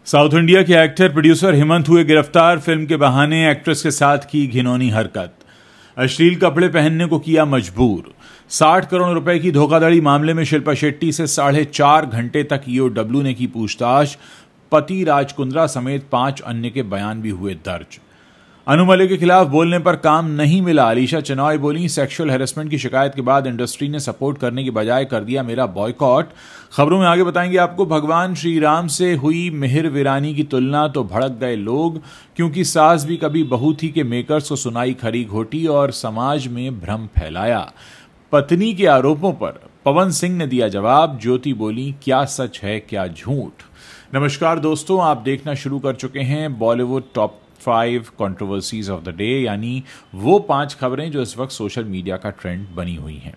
South India के actor producer Hemant हुए गिरफ्तार। फिल्म के बहाने एक्ट्रेस के साथ की घिनौनी हरकत, अश्लील कपड़े पहनने को किया मजबूर। 60 करोड़ रुपए की धोखाधड़ी मामले में शिल्पा शेट्टी से 4.5 घंटे तक ईओडब्ल्यू ने की पूछताछ। पति राज कुंद्रा समेत 5 अन्य के बयान भी हुए दर्ज। अनु मलिक के खिलाफ बोलने पर काम नहीं मिला। अलीशा चेनॉय बोली, सेक्सुअल हैरेसमेंट की शिकायत के बाद इंडस्ट्री ने सपोर्ट करने की बजाय कर दिया मेरा बॉयकॉट। खबरों में आगे बताएंगे आपको, भगवान श्री राम से हुई मिहिर वीरानी की तुलना तो भड़क गए लोग, क्योंकि सास भी कभी बहू थी के मेकर्स को सुनाई खरी घोटी और समाज में भ्रम फैलाया। पत्नी के आरोपों पर पवन सिंह ने दिया जवाब। ज्योति बोली, क्या सच है क्या झूठ। नमस्कार दोस्तों, आप देखना शुरू कर चुके हैं Bollywood top 5 controversies of the day, यानी वो 5 खबरें जो इस वक्त सोशल मीडिया का ट्रेंड बनी हुई हैं।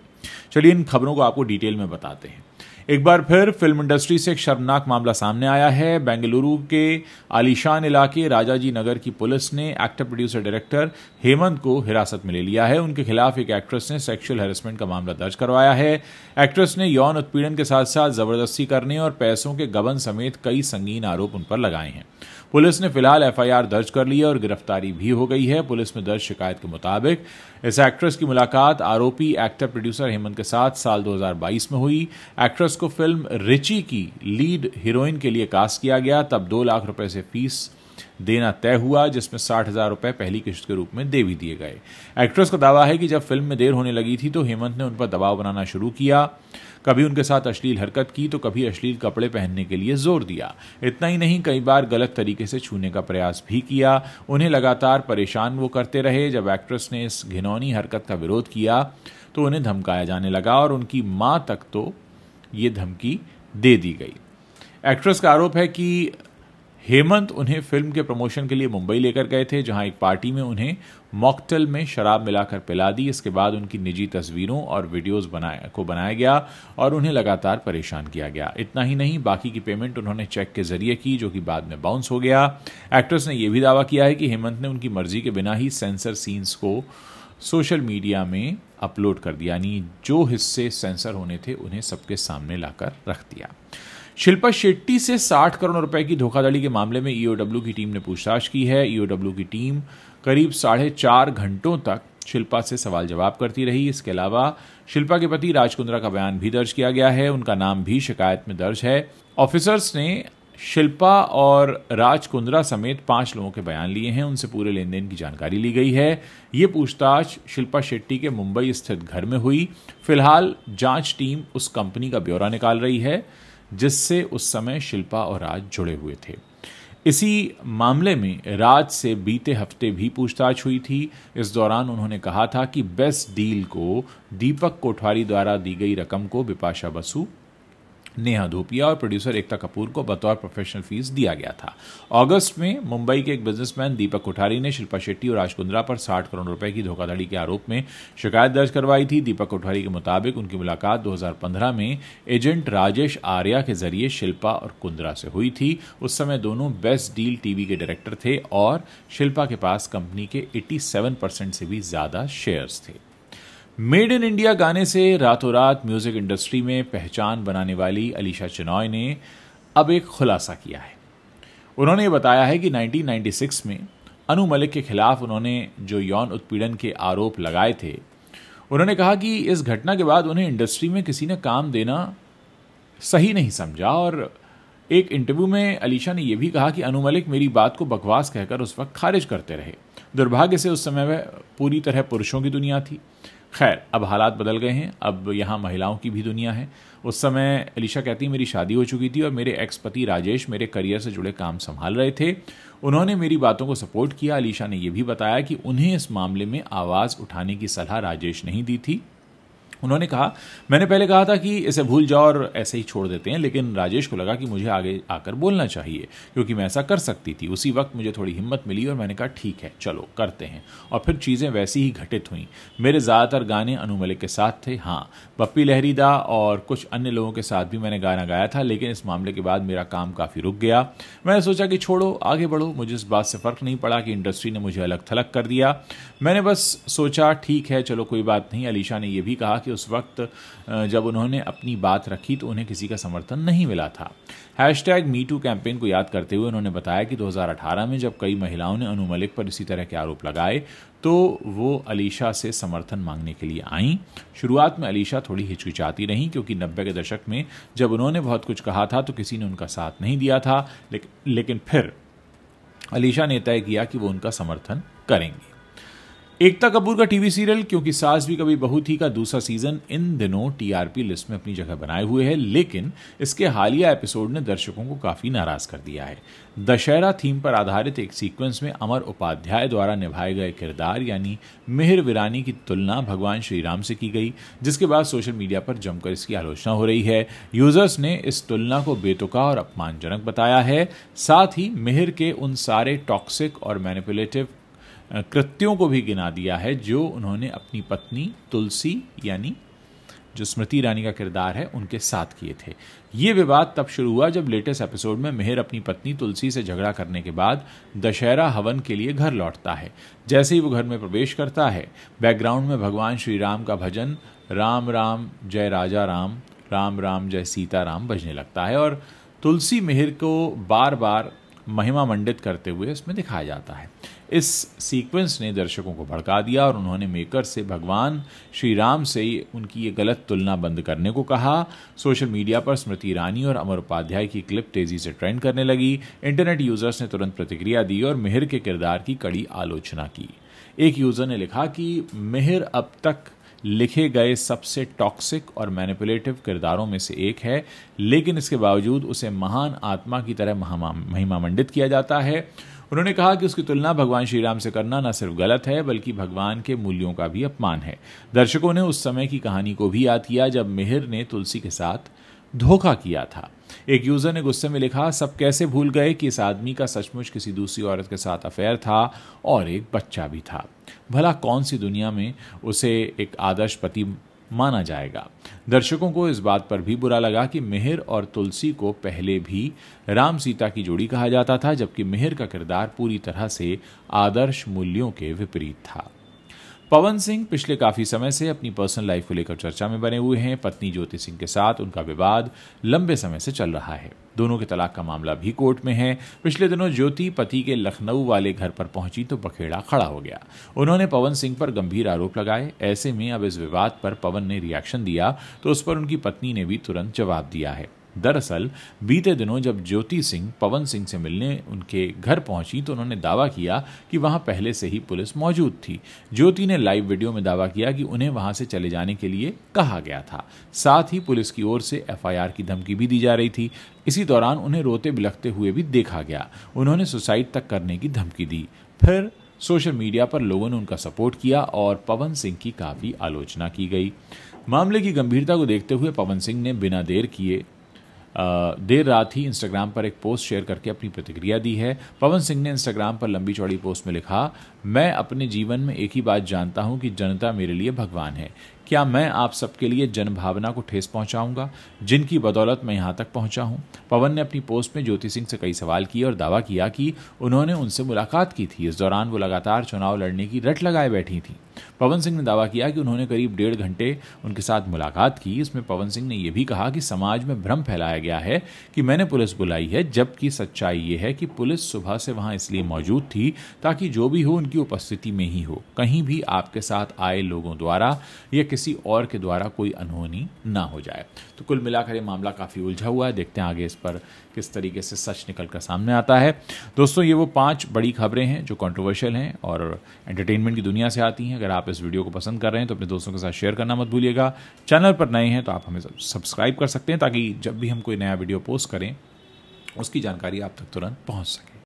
चलिए इन खबरों को आपको डिटेल में बताते हैं। एक बार फिर फिल्म इंडस्ट्री से एक शर्मनाक मामला सामने आया है। बेंगलुरु के आलीशान इलाके राजाजी नगर की पुलिस ने एक्टर प्रोड्यूसर डायरेक्टर हेमंत को हिरासत में ले लिया है। उनके खिलाफ एक एक्ट्रेस ने सेक्सुअल हैरेसमेंट का मामला दर्ज करवाया है। एक्ट्रेस ने यौन उत्पीड़न के साथ साथ जबरदस्ती करने और पैसों के गबन समेत कई संगीन आरोप उन पर लगाए हैं। पुलिस ने फिलहाल एफआईआर दर्ज कर ली है और गिरफ्तारी भी हो गई है। पुलिस में दर्ज शिकायत के मुताबिक इस एक्ट्रेस की मुलाकात आरोपी एक्टर प्रोड्यूसर हेमंत के साथ साल 2022 में हुई। एक्ट्रेस को फिल्म रिची की लीड हीरोइन के लिए कास्ट किया गया, तब 2 लाख रुपए से फीस देना तय हुआ, जिसमें 60,000 रुपए पहली किश्त के रूप में दे भी दिए गए। एक्ट्रेस का दावा है कि जब फिल्म में देर होने लगी थी तो हेमंत ने उन पर दबाव बनाना शुरू किया। कभी उनके साथ अश्लील हरकत की तो कभी अश्लील कपड़े पहनने के लिए जोर दिया। इतना ही नहीं, कई बार गलत तरीके से छूने का प्रयास भी किया। उन्हें लगातार परेशान वो करते रहे। जब एक्ट्रेस ने इस घिनौनी हरकत का विरोध किया तो उन्हें धमकाया जाने लगा और उनकी मां तक तो ये धमकी दे दी गई। एक्ट्रेस का आरोप है कि हेमंत उन्हें फिल्म के प्रमोशन के लिए मुंबई लेकर गए थे, जहां एक पार्टी में उन्हें मॉकटेल में शराब मिलाकर पिला दी। इसके बाद उनकी निजी तस्वीरों और वीडियोस बनाया गया और उन्हें लगातार परेशान किया गया। इतना ही नहीं, बाकी की पेमेंट उन्होंने चेक के जरिए की, जो कि बाद में बाउंस हो गया। एक्ट्रेस ने यह भी दावा किया है कि हेमंत ने उनकी मर्जी के बिना ही सेंसर सीन्स को सोशल मीडिया में अपलोड कर दिया, यानी जो हिस्से सेंसर होने थे उन्हें सबके सामने लाकर रख दिया। शिल्पा शेट्टी से 60 करोड़ रुपए की धोखाधड़ी के मामले में ईओडब्ल्यू की टीम ने पूछताछ की है। ईओडब्ल्यू की टीम करीब 4.5 घंटों तक शिल्पा से सवाल जवाब करती रही। इसके अलावा शिल्पा के पति राज कुंद्रा का बयान भी दर्ज किया गया है। उनका नाम भी शिकायत में दर्ज है। ऑफिसर्स ने शिल्पा और राज कुंद्रा समेत 5 लोगों के बयान लिए हैं। उनसे पूरे लेन देन की जानकारी ली गई है। ये पूछताछ शिल्पा शेट्टी के मुंबई स्थित घर में हुई। फिलहाल जांच टीम उस कंपनी का ब्यौरा निकाल रही है जिससे उस समय शिल्पा और राज जुड़े हुए थे। इसी मामले में राज से बीते हफ्ते भी पूछताछ हुई थी। इस दौरान उन्होंने कहा था कि बेस्ट डील को दीपक कोठवारी द्वारा दी गई रकम को बिपाशा बसु, नेहा धूपिया और प्रोड्यूसर एकता कपूर को बतौर प्रोफेशनल फीस दिया गया था। अगस्त में मुंबई के एक बिजनेसमैन दीपक कोठारी ने शिल्पा शेट्टी और राज कुंद्रा पर 60 करोड़ रुपए की धोखाधड़ी के आरोप में शिकायत दर्ज करवाई थी। दीपक कोठारी के मुताबिक उनकी मुलाकात 2015 में एजेंट राजेश आर्या के जरिए शिल्पा और कुंद्रा से हुई थी। उस समय दोनों बेस्ट डील टीवी के डायरेक्टर थे और शिल्पा के पास कंपनी के 87% से भी ज्यादा शेयर्स थे। मेड इन इंडिया गाने से रातों रात म्यूजिक इंडस्ट्री में पहचान बनाने वाली अलीशा चेनॉय ने अब एक खुलासा किया है। उन्होंने ये बताया है कि 1996 में अनु मलिक के खिलाफ उन्होंने जो यौन उत्पीड़न के आरोप लगाए थे, उन्होंने कहा कि इस घटना के बाद उन्हें इंडस्ट्री में किसी ने काम देना सही नहीं समझा। और एक इंटरव्यू में अलीशा ने यह भी कहा कि अनु मलिक मेरी बात को बकवास कहकर उस वक्त खारिज करते रहे। दुर्भाग्य से उस समय वह पूरी तरह पुरुषों की दुनिया थी। खैर, अब हालात बदल गए हैं, अब यहाँ महिलाओं की भी दुनिया है। उस समय अलीशा कहती, मेरी शादी हो चुकी थी और मेरे एक्स पति राजेश मेरे करियर से जुड़े काम संभाल रहे थे। उन्होंने मेरी बातों को सपोर्ट किया। अलीशा ने यह भी बताया कि उन्हें इस मामले में आवाज़ उठाने की सलाह राजेश नहीं दी थी। उन्होंने कहा, मैंने पहले कहा था कि इसे भूल जाओ और ऐसे ही छोड़ देते हैं, लेकिन राजेश को लगा कि मुझे आगे आकर बोलना चाहिए क्योंकि मैं ऐसा कर सकती थी। उसी वक्त मुझे थोड़ी हिम्मत मिली और मैंने कहा ठीक है चलो करते हैं, और फिर चीज़ें वैसी ही घटित हुईं। मेरे ज़्यादातर गाने अनु मलिक के साथ थे। हाँ, पप्पी लहरीदा और कुछ अन्य लोगों के साथ भी मैंने गाना गाया था, लेकिन इस मामले के बाद मेरा काम काफ़ी रुक गया। मैंने सोचा कि छोड़ो, आगे बढ़ो। मुझे इस बात से फ़र्क नहीं पड़ा कि इंडस्ट्री ने मुझे अलग थलग कर दिया। मैंने बस सोचा ठीक है चलो कोई बात नहीं। अलीशा ने यह भी कहा कि कि उस वक्त जब उन्होंने अपनी बात रखी तो उन्हें किसी का समर्थन नहीं मिला था। #MeToo कैंपेन को याद करते हुए उन्होंने बताया कि 2018 में जब कई महिलाओं ने अनु मलिक पर इसी तरह के आरोप लगाए तो वो अलीशा से समर्थन मांगने के लिए आईं। शुरुआत में अलीशा थोड़ी हिचकिचाती रहीं क्योंकि 90 के दशक में जब उन्होंने बहुत कुछ कहा था तो किसी ने उनका साथ नहीं दिया था, लेकिन फिर अलीशा ने तय किया कि वो उनका समर्थन करेंगी। एकता कपूर का टीवी सीरियल क्योंकि सास भी कभी बहू थी का दूसरा सीजन इन दिनों टीआरपी लिस्ट में अपनी जगह बनाए हुए है, लेकिन इसके हालिया एपिसोड ने दर्शकों को काफी नाराज कर दिया है। दशहरा थीम पर आधारित एक सीक्वेंस में अमर उपाध्याय द्वारा निभाए गए किरदार यानी मिहिर वीरानी की तुलना भगवान श्री राम से की गई, जिसके बाद सोशल मीडिया पर जमकर इसकी आलोचना हो रही है। यूजर्स ने इस तुलना को बेतुका और अपमानजनक बताया है। साथ ही मिहिर के उन सारे टॉक्सिक और मैनिपुलेटिव कृत्यों को भी गिना दिया है जो उन्होंने अपनी पत्नी तुलसी यानी जो स्मृति ईरानी का किरदार है उनके साथ किए थे। ये विवाद तब शुरू हुआ जब लेटेस्ट एपिसोड में मिहिर अपनी पत्नी तुलसी से झगड़ा करने के बाद दशहरा हवन के लिए घर लौटता है। जैसे ही वो घर में प्रवेश करता है, बैकग्राउंड में भगवान श्री राम का भजन राम राम जय राजा राम, राम राम जय सीता राम बजने लगता है और तुलसी मिहिर को बार बार महिमा मंडित करते हुए इसमें दिखाया जाता है। इस सीक्वेंस ने दर्शकों को भड़का दिया और उन्होंने मेकर से भगवान श्री राम से उनकी ये गलत तुलना बंद करने को कहा। सोशल मीडिया पर स्मृति ईरानी और अमर उपाध्याय की क्लिप तेजी से ट्रेंड करने लगी। इंटरनेट यूजर्स ने तुरंत प्रतिक्रिया दी और मिहिर के किरदार की कड़ी आलोचना की। एक यूजर ने लिखा कि मिहिर अब तक लिखे गए सबसे टॉक्सिक और मैनिपुलेटिव किरदारों में से एक है, लेकिन इसके बावजूद उसे महान आत्मा की तरह महिमा मंडित किया जाता है। उन्होंने कहा कि उसकी तुलना भगवान श्री राम से करना न सिर्फ गलत है बल्कि भगवान के मूल्यों का भी अपमान है। दर्शकों ने उस समय की कहानी को भी याद किया जब मिहिर ने तुलसी के साथ धोखा किया था। एक यूजर ने गुस्से में लिखा, सब कैसे भूल गए कि इस आदमी का सचमुच किसी दूसरी औरत के साथ अफेयर था और एक बच्चा भी था। भला कौन सी दुनिया में उसे एक आदर्श पति माना जाएगा। दर्शकों को इस बात पर भी बुरा लगा कि मिहिर और तुलसी को पहले भी राम सीता की जोड़ी कहा जाता था, जबकि मिहिर का किरदार पूरी तरह से आदर्श मूल्यों के विपरीत था। पवन सिंह पिछले काफी समय से अपनी पर्सनल लाइफ को लेकर चर्चा में बने हुए हैं। पत्नी ज्योति सिंह के साथ उनका विवाद लंबे समय से चल रहा है। दोनों के तलाक का मामला भी कोर्ट में है। पिछले दिनों ज्योति पति के लखनऊ वाले घर पर पहुंची तो बखेड़ा खड़ा हो गया। उन्होंने पवन सिंह पर गंभीर आरोप लगाए। ऐसे में अब इस विवाद पर पवन ने रिएक्शन दिया तो उस पर उनकी पत्नी ने भी तुरंत जवाब दिया है। दरअसल बीते दिनों जब ज्योति सिंह पवन सिंह से मिलने उनके घर पहुंची तो उन्होंने दावा किया कि वहां पहले से ही पुलिस मौजूद थी। ज्योति ने लाइव वीडियो में दावा किया कि उन्हें वहां से चले जाने के लिए कहा गया था। साथ ही पुलिस की ओर से एफआईआर की धमकी भी दी जा रही थी। इसी दौरान उन्हें रोते बिलखते हुए भी देखा गया। उन्होंने सुसाइड तक करने की धमकी दी। फिर सोशल मीडिया पर लोगों ने उनका सपोर्ट किया और पवन सिंह की काफी आलोचना की गई। मामले की गंभीरता को देखते हुए पवन सिंह ने बिना देर रात ही इंस्टाग्राम पर एक पोस्ट शेयर करके अपनी प्रतिक्रिया दी है। पवन सिंह ने इंस्टाग्राम पर लंबी चौड़ी पोस्ट में लिखा, मैं अपने जीवन में एक ही बात जानता हूं कि जनता मेरे लिए भगवान है। क्या मैं आप सबके लिए जन भावना को ठेस पहुंचाऊंगा जिनकी बदौलत मैं यहां तक पहुंचा हूं। पवन ने अपनी पोस्ट में ज्योति सिंह से कई सवाल किए और दावा किया कि उन्होंने उनसे मुलाकात की थी। इस दौरान वो लगातार चुनाव लड़ने की रट लगाए बैठी थी। पवन सिंह ने दावा किया कि उन्होंने करीब 1.5 घंटे उनके साथ मुलाकात की। इसमें पवन सिंह ने यह भी कहा कि समाज में भ्रम फैलाया गया है कि मैंने पुलिस बुलाई है, जबकि सच्चाई ये है कि पुलिस सुबह से वहां इसलिए मौजूद थी ताकि जो भी हो उनकी उपस्थिति में ही हो, कहीं भी आपके साथ आए लोगों द्वारा या किसी और के द्वारा कोई अनहोनी ना हो जाए। तो कुल मिलाकर ये मामला काफी उलझा हुआ है। देखते हैं आगे इस पर किस तरीके से सच निकल कर सामने आता है। दोस्तों, ये वो 5 बड़ी खबरें हैं जो कंट्रोवर्शियल हैं और एंटरटेनमेंट की दुनिया से आती हैं। अगर आप इस वीडियो को पसंद कर रहे हैं तो अपने दोस्तों के साथ शेयर करना मत भूलिएगा। चैनल पर नए हैं तो आप हमें सब्सक्राइब कर सकते हैं ताकि जब भी हम कोई नया वीडियो पोस्ट करें उसकी जानकारी आप तक तुरंत पहुंच सके।